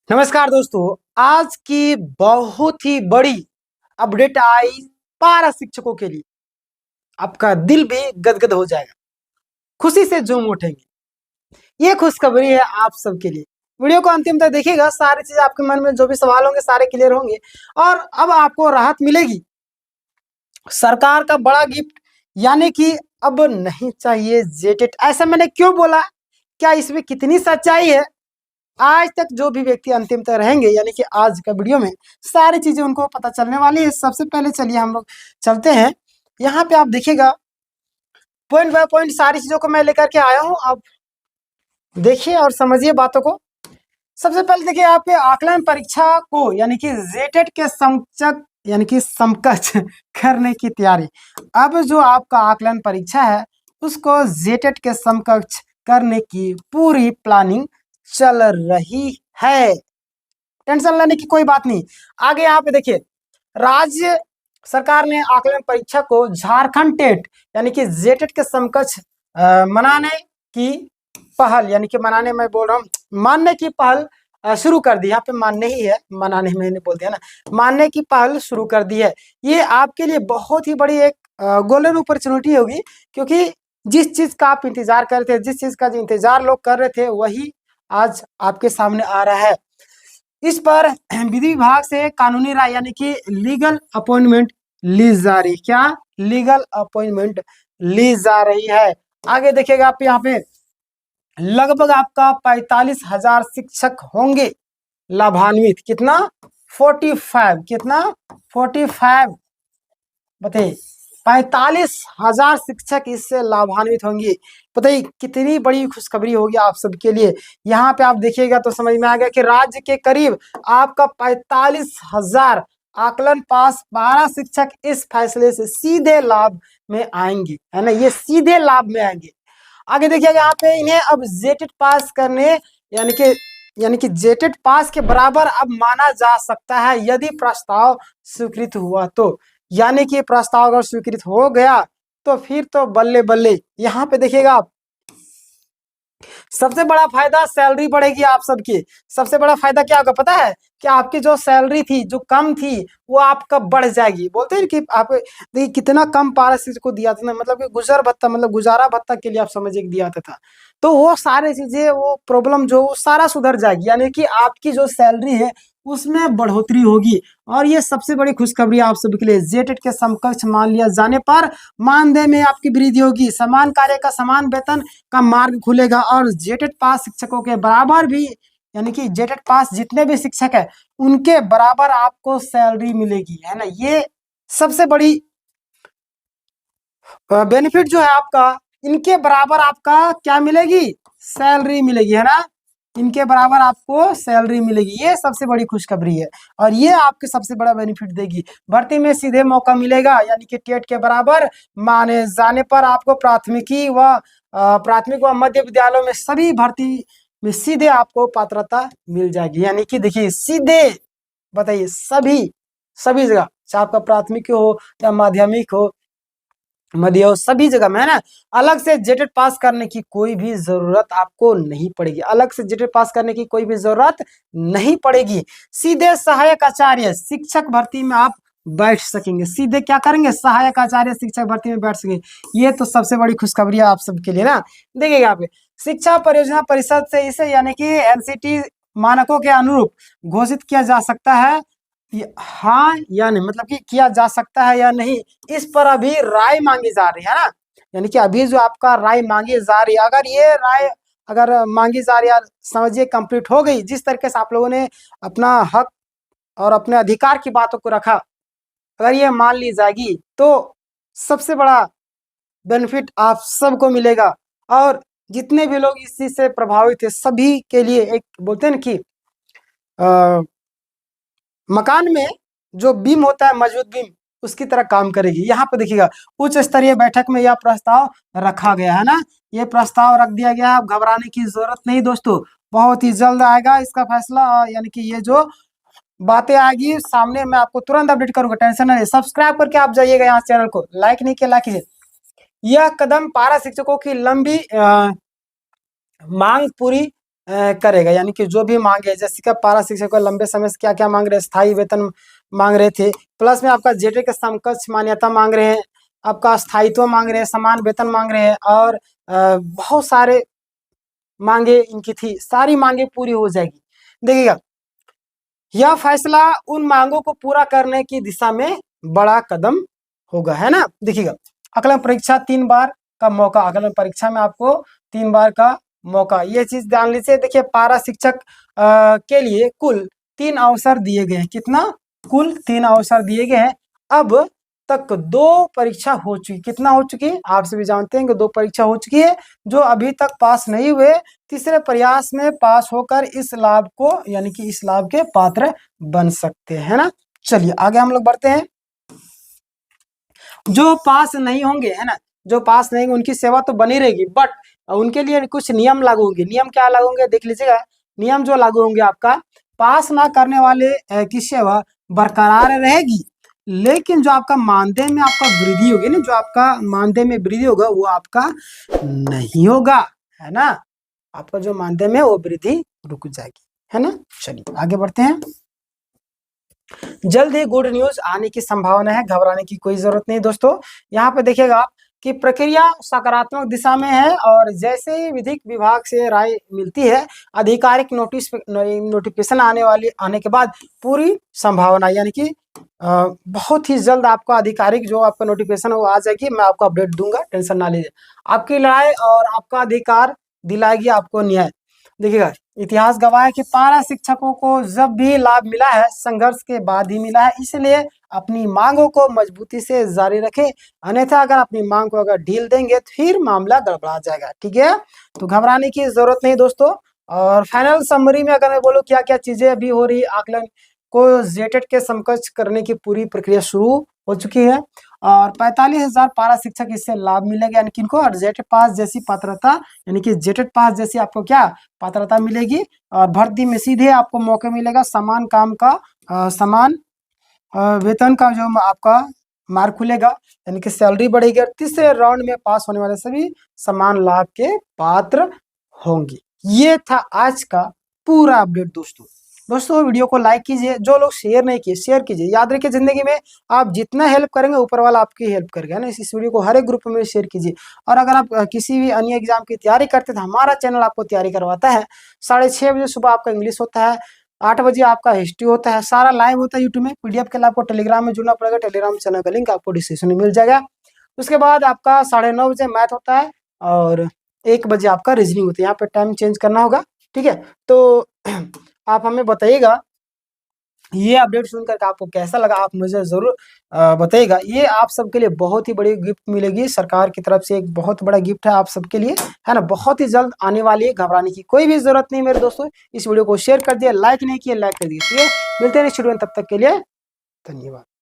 नमस्कार दोस्तों। आज की बहुत ही बड़ी अपडेट आई पारा शिक्षकों के लिए। आपका दिल भी गदगद हो जाएगा, खुशी से झूम उठेंगे। ये खुशखबरी है आप सबके लिए। वीडियो को अंतिम तक देखिएगा, सारी चीजें आपके मन में जो भी सवाल होंगे सारे क्लियर होंगे और अब आपको राहत मिलेगी। सरकार का बड़ा गिफ्ट, यानी कि अब नहीं चाहिए जेटेट। ऐसा मैंने क्यों बोला, क्या इसमें कितनी सच्चाई है? आज तक जो भी व्यक्ति अंतिम तक रहेंगे, यानी कि आज का वीडियो में सारी चीजें उनको पता चलने वाली है। सबसे पहले चलिए हम लोग चलते हैं। यहाँ पे आप देखिएगा, पॉइंट बाय पॉइंट सारी चीजों को मैं लेकर के आया हूँ। आप देखिए और समझिए बातों को। सबसे पहले देखिए, यहाँ पे आकलन परीक्षा को यानी कि जेटेट के समकक्ष यानी कि समकक्ष करने की तैयारी। अब जो आपका आकलन परीक्षा है उसको जेटेट के समकक्ष करने की पूरी प्लानिंग चल रही है। टेंशन लेने की कोई बात नहीं। आगे यहाँ पे देखिए, राज्य सरकार ने आकलन परीक्षा को झारखंड टेट यानी कि जेटेट के समकक्ष मनाने की पहल, यानी कि मनाने मैं बोल रहा हूँ, मानने की पहल शुरू कर दी। यहाँ पे मानने ही है, मनाने मैंने बोल दिया ना। मानने की पहल शुरू कर दी है। ये आपके लिए बहुत ही बड़ी एक गोल्डन अपॉर्चुनिटी होगी, क्योंकि जिस चीज का आप इंतजार कर रहे थे, जिस चीज का इंतजार लोग कर रहे थे, वही आज आपके सामने आ रहा है। इस पर विधि विभाग से कानूनी राय यानी कि लीगल अपॉइंटमेंट ली जा रही। क्या लीगल अपॉइंटमेंट ली जा रही है? आगे देखिएगा आप यहाँ पे लगभग आपका 45,000 शिक्षक होंगे लाभान्वित। कितना? 45। कितना? 45। बताइए, 45,000 शिक्षक इससे लाभान्वित होंगे। बताइए कितनी बड़ी खुशखबरी होगी आप सबके लिए। यहाँ पे आप देखिएगा तो समझ में आ गया कि राज्य के करीब आपका 45,000 आकलन पास 12 शिक्षक इस फैसले से सीधे लाभ में आएंगे, है ना। ये सीधे लाभ में आएंगे। आगे देखिएगा यहाँ पे, इन्हें अब जेटेट पास करने यानी कि जेटेट पास के बराबर अब माना जा सकता है यदि प्रस्ताव स्वीकृत हुआ तो। यानी कि प्रस्ताव अगर स्वीकृत हो गया तो फिर तो बल्ले बल्ले। यहाँ पे देखिएगा आप, सबसे बड़ा फायदा सैलरी बढ़ेगी आप सबकी। सबसे बड़ा फायदा क्या होगा पता है? कि आपकी जो सैलरी थी, जो कम थी, वो आपका बढ़ जाएगी। बोलते हैं कि आप देखिए कितना कम पारिश को दिया था ना, मतलब कि गुजर भत्ता, मतलब गुजारा भत्ता के लिए आप समझिए कि दिया था। तो वो सारी चीजें, वो प्रॉब्लम जो वो सारा सुधर जाएगी, यानी कि आपकी जो सैलरी है उसमें बढ़ोतरी होगी। और ये सबसे बड़ी खुशखबरी आप सभी के लिए, जेटेट के समकक्ष मान लिया जाने पर मानदेय में आपकी वृद्धि होगी, समान कार्य का समान वेतन का मार्ग खुलेगा और जेटेट पास शिक्षकों के बराबर भी, यानी कि जेटेट पास जितने भी शिक्षक है उनके बराबर आपको सैलरी मिलेगी, है ना। ये सबसे बड़ी बेनिफिट जो है आपका, इनके बराबर आपका क्या मिलेगी? सैलरी मिलेगी, है ना। इनके बराबर आपको सैलरी मिलेगी। ये सबसे बड़ी खुशखबरी है और ये आपके सबसे बड़ा बेनिफिट देगी। भर्ती में सीधे मौका मिलेगा, यानी कि टेट के बराबर माने जाने पर आपको प्राथमिक व मध्य विद्यालयों में सभी भर्ती में सीधे आपको पात्रता मिल जाएगी। यानी कि देखिए सीधे, बताइए, सभी जगह, चाहे आपका प्राथमिक हो या माध्यमिक हो, मध्य हो, सभी जगह में, है ना। अलग से जेटेट पास करने की कोई भी जरूरत आपको नहीं पड़ेगी। अलग से जेटेट पास करने की कोई भी जरूरत नहीं पड़ेगी। सीधे सहायक आचार्य शिक्षक भर्ती में आप बैठ सकेंगे। सीधे क्या करेंगे? सहायक आचार्य शिक्षक भर्ती में बैठ सकेंगे। ये तो सबसे बड़ी खुशखबरी है आप सबके लिए ना। देखिएगा यहाँ पे, शिक्षा परियोजना परिषद से इसे यानी कि एनसीटी मानकों के अनुरूप घोषित किया जा सकता है, हाँ या नहीं, मतलब कि किया जा सकता है या नहीं, इस पर अभी राय मांगी जा रही है ना। यानी कि अभी जो आपका राय मांगी जा रही है, अगर ये राय अगर मांगी जा रही है, समझिए कंप्लीट हो गई, जिस तरीके से आप लोगों ने अपना हक और अपने अधिकार की बातों को रखा, अगर ये मान ली जाएगी तो सबसे बड़ा बेनिफिट आप सबको मिलेगा। और जितने भी लोग इस चीज से प्रभावित है सभी के लिए एक, बोलते हैं ना कि मकान में जो बीम होता है, मजबूत बीम, उसकी तरह काम करेगी। यहाँ पे देखिएगा, उच्च स्तरीय बैठक में यह प्रस्ताव रखा गया है ना। ये प्रस्ताव रख दिया गया, अब घबराने की जरूरत नहीं दोस्तों, बहुत ही जल्द आएगा इसका फैसला। यानी कि ये जो बातें आएगी सामने, मैं आपको तुरंत अपडेट करूंगा, टेंशन नहीं। सब्सक्राइब करके आप जाइएगा यहाँ चैनल को, लाइक नहीं किया लाइक कीजिए। यह कदम पारा शिक्षकों की लंबी मांग पूरी करेगा, यानी कि जो भी मांगे, जैसे कि पारा शिक्षक को लंबे समय से क्या क्या मांग रहे हैं, स्थायी वेतन मांग रहे थे, प्लस में आपका जेटे के समकक्ष मान्यता मांग रहे हैं, आपका स्थायित्व मांग रहे हैं, समान वेतन मांग रहे हैं, और बहुत सारे मांगे इनकी थी, सारी मांगे पूरी हो जाएगी। देखिएगा, यह फैसला उन मांगों को पूरा करने की दिशा में बड़ा कदम होगा, है ना। देखिएगा, आकलन परीक्षा 3 बार का मौका, आकलन परीक्षा में आपको 3 बार का मौका, ये चीज ध्यान लीजिए। देखिए, पारा शिक्षक के लिए कुल 3 अवसर दिए गए हैं। कितना? कुल 3 अवसर दिए गए हैं। अब तक 2 परीक्षा हो चुकी, कितना हो चुकी है? आप सभी जानते हैं कि 2 परीक्षा हो चुकी है। जो अभी तक पास नहीं हुए, तीसरे प्रयास में पास होकर इस लाभ को, यानी कि इस लाभ के पात्र बन सकते हैं, है ना। चलिए आगे हम लोग बढ़ते हैं। जो पास नहीं होंगे, है ना, जो पास नहीं होंगे उनकी सेवा तो बनी रहेगी, बट उनके लिए कुछ नियम लागू होंगे। नियम क्या लागू होंगे देख लीजिएगा। नियम जो लागू होंगे, आपका पास ना करने वाले की सेवा बरकरार रहेगी, लेकिन जो आपका मानदेय में आपका वृद्धि होगी ना, जो आपका मानदेय में वृद्धि होगा वो आपका नहीं होगा, है ना। आपका जो मानदेय में वो वृद्धि रुक जाएगी, है ना। चलिए आगे बढ़ते हैं। जल्द ही गुड न्यूज आने की संभावना है, घबराने की कोई जरूरत नहीं दोस्तों। यहाँ पे देखिएगा आप कि प्रक्रिया सकारात्मक दिशा में है, और जैसे ही विधिक विभाग से राय मिलती है, आधिकारिक नोटिफिकेशन आने के बाद पूरी संभावना, यानी कि बहुत ही जल्द आपका आधिकारिक जो आपका नोटिफिकेशन है वो आ जाएगी। मैं आपको अपडेट दूंगा, टेंशन ना लीजिए। आपकी लड़ाई और आपका अधिकार दिलाएगी आपको न्याय। देखिएगा, इतिहास गवाह है कि पारा शिक्षकों को जब भी लाभ मिला है, संघर्ष के बाद ही मिला है, इसलिए अपनी मांगों को मजबूती से जारी रखें, अन्यथा अगर अपनी मांग को अगर ढील देंगे तो फिर मामला गड़बड़ा जाएगा, ठीक है। तो घबराने की जरूरत नहीं दोस्तों। और फाइनल समरी में अगर मैं बोलूँ क्या क्या चीजें अभी हो रही, आकलन को जेटेट के समकक्ष करने की पूरी प्रक्रिया शुरू हो चुकी है, और 45,000 पारा शिक्षक इससे लाभ मिलेगा, यानी किनको? और जेटेट पास जैसी पात्रता, यानी कि जेटेट पास जैसी आपको क्या पात्रता मिलेगी, और भर्ती में सीधे आपको मौका मिलेगा, समान काम का समान वेतन का जो आपका मार्ग खुलेगा, यानी कि सैलरी बढ़ेगी, और तीसरे राउंड में पास होने वाले सभी समान लाभ के पात्र होंगे। ये था आज का पूरा अपडेट दोस्तों। वीडियो को लाइक कीजिए, जो लोग शेयर नहीं किए शेयर कीजिए। याद रखिए, जिंदगी में आप जितना हेल्प करेंगे ऊपर वाला आपकी हेल्प करेगा ना। इस वीडियो को हर एक ग्रुप में शेयर कीजिए। और अगर आप किसी भी अन्य एग्जाम की तैयारी करते हैं तो हमारा चैनल आपको तैयारी करवाता है। 6:30 बजे सुबह आपका इंग्लिश होता है, 8 बजे आपका हिस्ट्री होता है, सारा लाइव होता है यूट्यूब में। पीडीएफ के लिए आपको टेलीग्राम में जुड़ना पड़ेगा, टेलीग्राम चैनल का लिंक आपको डिस्क्रिप्शन में मिल जाएगा। उसके बाद आपका 9:30 बजे मैथ होता है, और 1 बजे आपका रीजनिंग होता है। यहाँ पे टाइम चेंज करना होगा, ठीक है। तो आप हमें बताइएगा ये अपडेट सुनकर आपको कैसा लगा, आप मुझे जरूर बताइएगा। ये आप सबके लिए बहुत ही बड़ी गिफ्ट मिलेगी सरकार की तरफ से, एक बहुत बड़ा गिफ्ट है आप सबके लिए, है ना। बहुत ही जल्द आने वाली है, घबराने की कोई भी जरूरत नहीं मेरे दोस्तों। इस वीडियो को शेयर कर दिया, लाइक नहीं किया लाइक कर दिए, ठीक है। मिलते हैं नेक्स्ट वीडियो में, तब तक के लिए धन्यवाद।